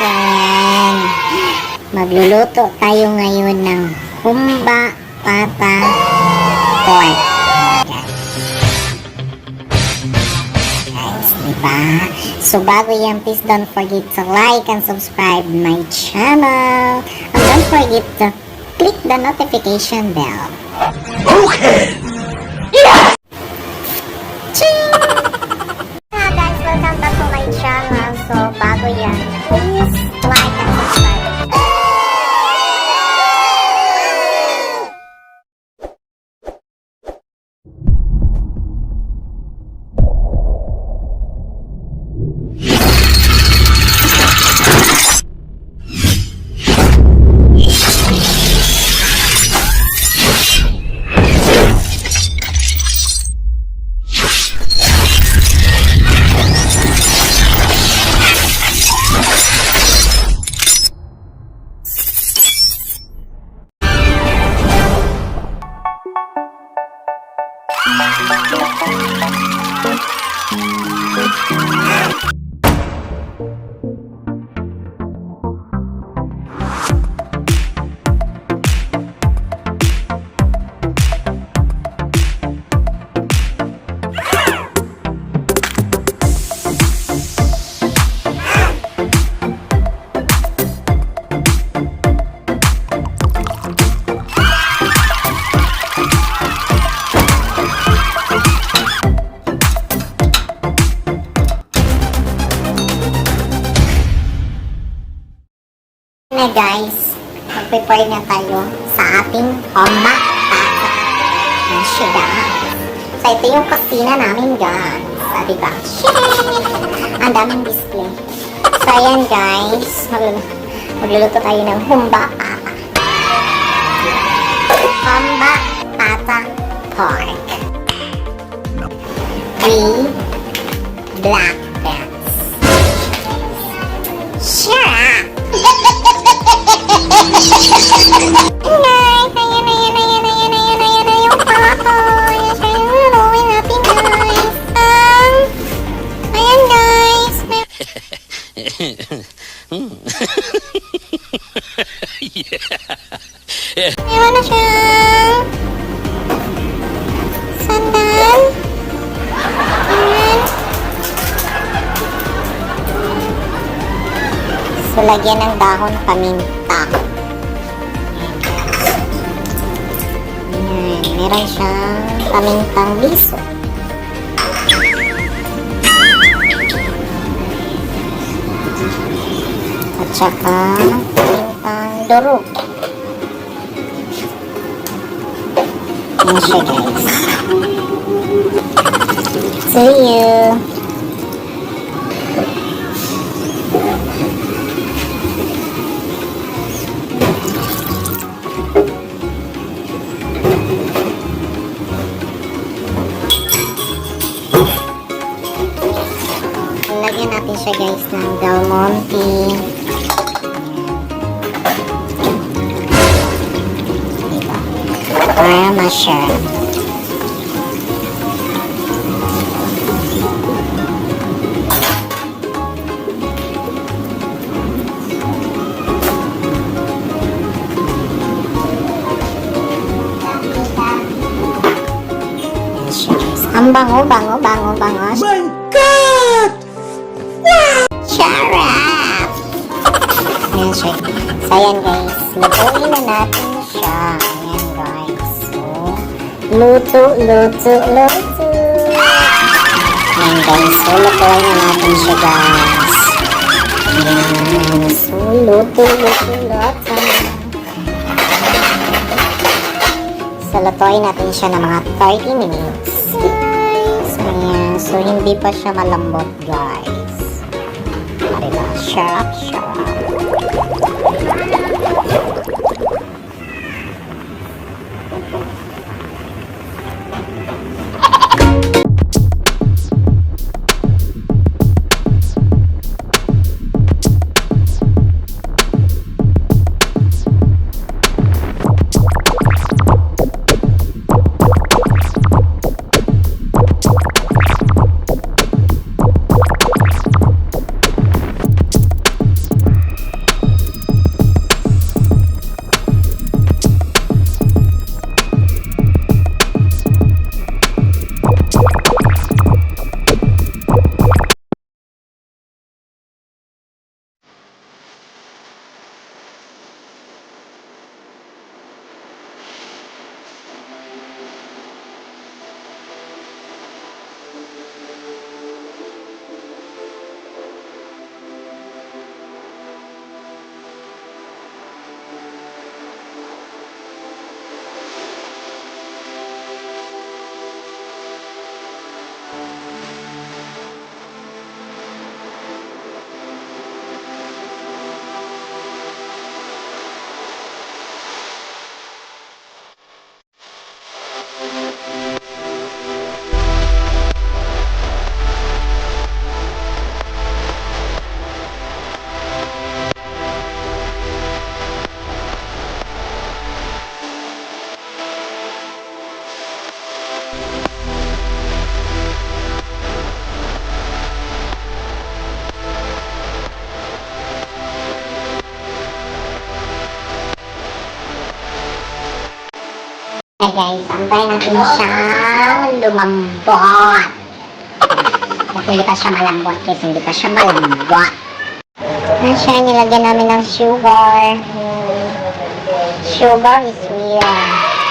So, yan. Magluluto tayo ngayon ng humba pata pork. Guys, diba? So, bago yan, please don't forget to like and subscribe my channel. And don't forget to click the notification bell. Okay! Ching! Guys, welcome back to my channel. So, bago yan, please like and subscribe. Na guys, mag-prepare na tayo sa ating humba pata. Ayan siya guys. So ito yung kusina namin guys. So diba? Ang daming display. So ayan guys, magluluto tayo ng humba pata. Humba pata pork. 3 black pants. Shut up! Guys, ayan na yung plato. Ayan siya yung lutuin natin guys. Ayan guys. Meron na siyang sandal. Ayan. So, lagyan ng dahon paminta. Ayan, meron siyang pamintang biso. At saka pamintang durog. Ayan siya guys. See you! Lagyan natin siya guys ng Del Monte. Diba? Para ma-share. Ang bango. My God! Charap! Ayan siya. So, ayan guys. Lutuin na natin siya. Ayan guys. So, luto. Ayan guys. So, lutuin na natin siya guys. Ayan. So, luto. So, lutuin natin siya ng mga 30 minutes. Ayan. So, hindi pa siya malambot guys. Diba? Sharp. Okay guys, antayin natin siyang lumambot. At hindi pa siya malambot guys, hindi pa siya malambot. Ayan siya, nilagyan namin ng sugar. Sugar is real.